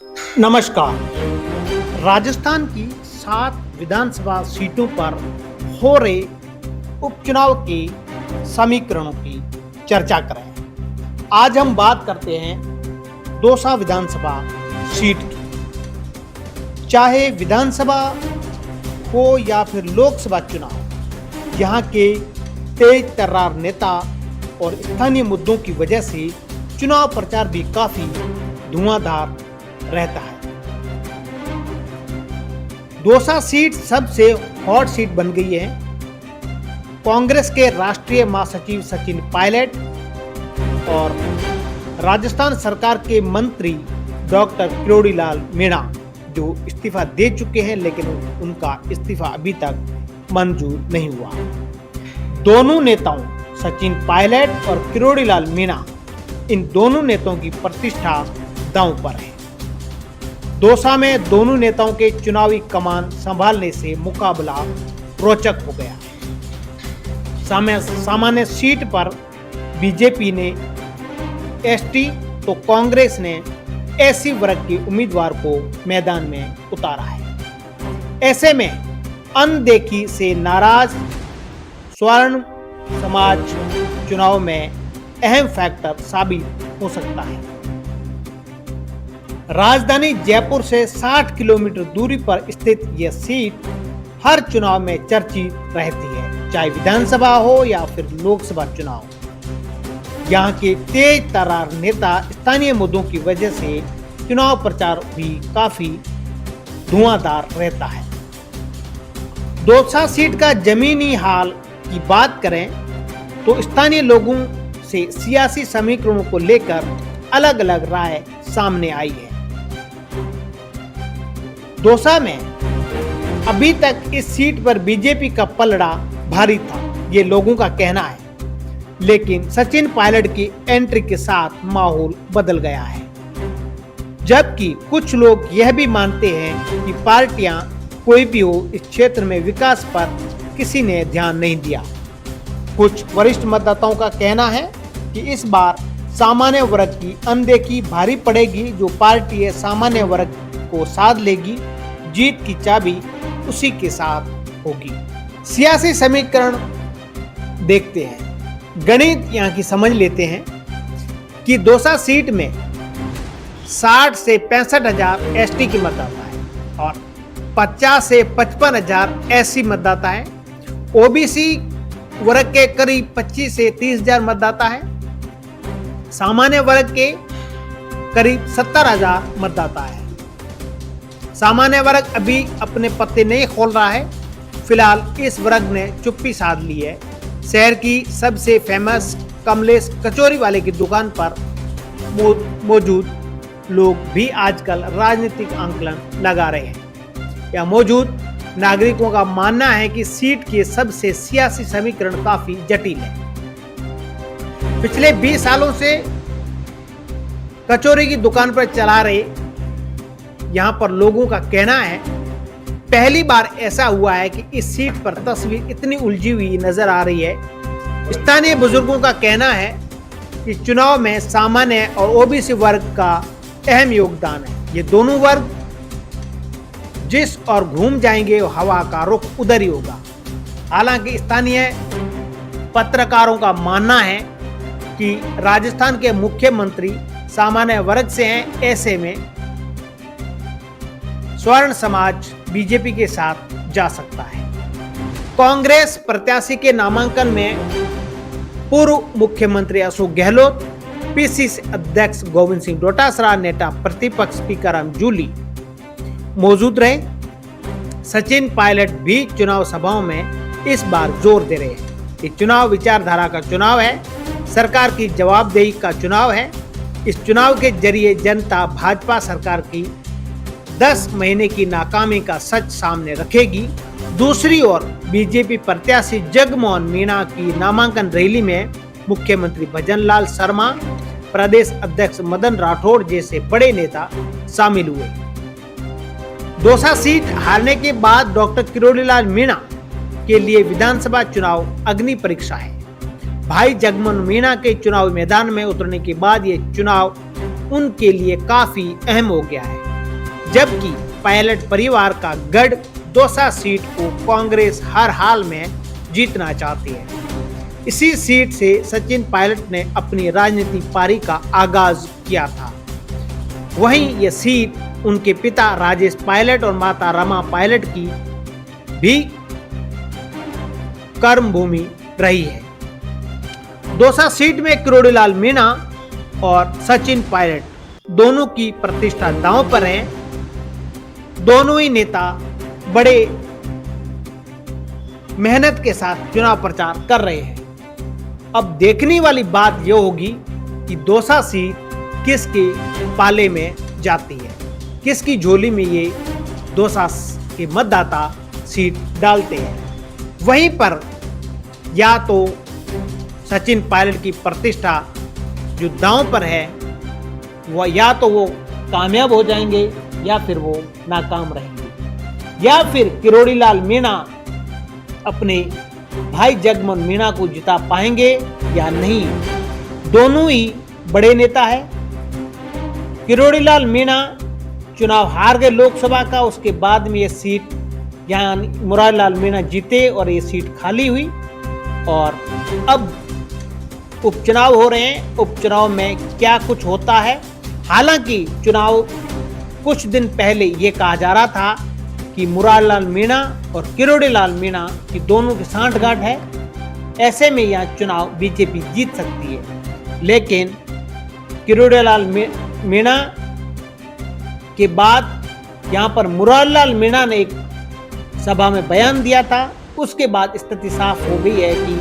नमस्कार। राजस्थान की 7 विधानसभा सीटों पर हो रहे उपचुनाव के समीकरणों की चर्चा करें। आज हम बात करते हैं दौसा विधानसभा सीट की। चाहे विधानसभा हो या फिर लोकसभा चुनाव, यहाँ के तेज तर्रार नेता और स्थानीय मुद्दों की वजह से चुनाव प्रचार भी काफी धुआंधार रहता है। दौसा सीट सबसे हॉट सीट बन गई है। कांग्रेस के राष्ट्रीय महासचिव सचिन पायलट और राजस्थान सरकार के मंत्री डॉक्टर किरोड़ीलाल मीणा जो इस्तीफा दे चुके हैं, लेकिन उनका इस्तीफा अभी तक मंजूर नहीं हुआ। दोनों नेताओं सचिन पायलट और किरोड़ीलाल मीणा, इन दोनों नेताओं की प्रतिष्ठा दांव पर है। दौसा में दोनों नेताओं के चुनावी कमान संभालने से मुकाबला रोचक हो गया। सामान्य सीट पर बीजेपी ने एसटी तो कांग्रेस ने एससी वर्ग के उम्मीदवार को मैदान में उतारा है। ऐसे में अनदेखी से नाराज स्वर्ण समाज चुनाव में अहम फैक्टर साबित हो सकता है। राजधानी जयपुर से 60 किलोमीटर दूरी पर स्थित यह सीट हर चुनाव में चर्चित रहती है, चाहे विधानसभा हो या फिर लोकसभा चुनाव। यहाँ के तेज तर्रार नेता स्थानीय मुद्दों की वजह से चुनाव प्रचार भी काफी धुआंधार रहता है। दौसा सीट का जमीनी हाल की बात करें तो स्थानीय लोगों से सियासी समीकरणों को लेकर अलग अलग राय सामने आई है। दौसा में अभी तक इस सीट पर बीजेपी का पलड़ा भारी था, ये लोगों का कहना है, लेकिन सचिन पायलट की एंट्री के साथ माहौल बदल गया है। जबकि कुछ लोग यह भी मानते हैं कि पार्टियां कोई भी हो, इस क्षेत्र में विकास पर किसी ने ध्यान नहीं दिया। कुछ वरिष्ठ मतदाताओं का कहना है कि इस बार सामान्य वर्ग की अनदेखी भारी पड़ेगी। जो पार्टी सामान्य वर्ग को साध लेगी, जीत की चाबी उसी के साथ होगी। सियासी समीकरण देखते हैं, गणित यहाँ की समझ लेते हैं कि दौसा सीट में 60 से 65 हजार एसटी के मतदाता है और 50 से 55 हजार एससी मतदाता है। ओबीसी वर्ग के करीब 25 से 30 हजार मतदाता है। सामान्य वर्ग के करीब 70 हजार मतदाता है। सामान्य वर्ग अभी अपने पत्ते नहीं खोल रहा है। फिलहाल इस वर्ग ने चुप्पी साध ली है। शहर की सबसे फेमस कमलेश कचौरी वाले की दुकान पर मौजूद लोग भी आजकल राजनीतिक आंकलन लगा रहे हैं। या मौजूद नागरिकों का मानना है कि सीट के सबसे सियासी समीकरण काफी जटिल है। पिछले 20 सालों से कचौरी की दुकान पर चला रहे यहाँ पर लोगों का कहना है, पहली बार ऐसा हुआ है कि इस सीट पर तस्वीर इतनी उलझी हुई नजर आ रही है। स्थानीय बुजुर्गों का कहना है कि चुनाव में सामान्य और ओबीसी वर्ग का अहम योगदान है। ये दोनों वर्ग जिस और घूम जाएंगे, हवा का रुख उधर ही होगा। हालांकि स्थानीय पत्रकारों का मानना है कि राजस्थान के मुख्यमंत्री सामान्य वर्ग से हैं, ऐसे में स्वर्ण समाज बीजेपी के साथ जा सकता है। कांग्रेस प्रत्याशी के नामांकन में पूर्व मुख्यमंत्री अशोक गहलोत, पीसीसी अध्यक्ष गोविंद सिंह डोटासरा, नेता प्रतिपक्ष टीकाराम जूली मौजूद रहे। सचिन पायलट भी चुनाव सभाओं में इस बार जोर दे रहे हैं। ये चुनाव विचारधारा का चुनाव है, सरकार की जवाबदेही का चुनाव है। इस चुनाव के जरिए जनता भाजपा सरकार की 10 महीने की नाकामी का सच सामने रखेगी। दूसरी ओर बीजेपी प्रत्याशी जगमोहन मीणा की नामांकन रैली में मुख्यमंत्री भजनलाल शर्मा, प्रदेश अध्यक्ष मदन राठौड़ जैसे बड़े नेता शामिल हुए। दौसा सीट हारने के बाद डॉक्टर किरोड़ीलाल मीणा के लिए विधानसभा चुनाव अग्नि परीक्षा है। भाई जगमोहन मीणा के चुनावी मैदान में उतरने के बाद ये चुनाव उनके लिए काफी अहम हो गया है। जबकि पायलट परिवार का गढ़ दौसा सीट को कांग्रेस हर हाल में जीतना चाहती है। इसी सीट से सचिन पायलट ने अपनी राजनीतिक पारी का आगाज किया था। वहीं यह सीट उनके पिता राजेश पायलट और माता रमा पायलट की भी कर्म भूमि रही है। दौसा सीट में किरोड़ीलाल मीणा और सचिन पायलट दोनों की प्रतिष्ठा दांव पर है। दोनों ही नेता बड़े मेहनत के साथ चुनाव प्रचार कर रहे हैं। अब देखने वाली बात यह होगी कि दौसा सीट किसके पाले में जाती है, किसकी झोली में ये दौसा के मतदाता सीट डालते हैं। वहीं पर या तो सचिन पायलट की प्रतिष्ठा जो दांव पर है वह या तो वो कामयाब हो जाएंगे या फिर वो नाकाम रहेंगे, या फिर किरोड़ीलाल मीणा अपने भाई जगमोहन मीणा को जिता पाएंगे या नहीं। दोनों ही बड़े नेता है। किरोड़ीलाल मीणा चुनाव हार गए लोकसभा का, उसके बाद में ये सीट यहाँ मुरारीलाल मीणा जीते और ये सीट खाली हुई और अब उपचुनाव हो रहे हैं। उपचुनाव में क्या कुछ होता है, हालांकि चुनाव कुछ दिन पहले ये कहा जा रहा था कि मुरारीलाल मीणा और किरोड़ीलाल मीणा की दोनों की सांठगांठ है, ऐसे में यह चुनाव बीजेपी जीत सकती है। लेकिन किरोड़ीलाल मीणा के बाद यहाँ पर मुरारीलाल मीणा ने एक सभा में बयान दिया था, उसके बाद स्थिति साफ हो गई है कि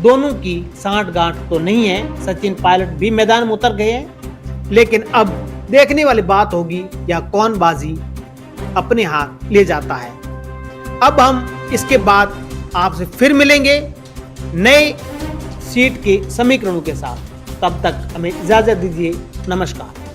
दोनों की सांठगांठ तो नहीं है। सचिन पायलट भी मैदान में उतर गए हैं, लेकिन अब देखने वाली बात होगी या कौन बाजी अपने हाथ ले जाता है। अब हम इसके बाद आपसे फिर मिलेंगे नए सीट के समीकरणों के साथ। तब तक हमें इजाजत दीजिए। नमस्कार।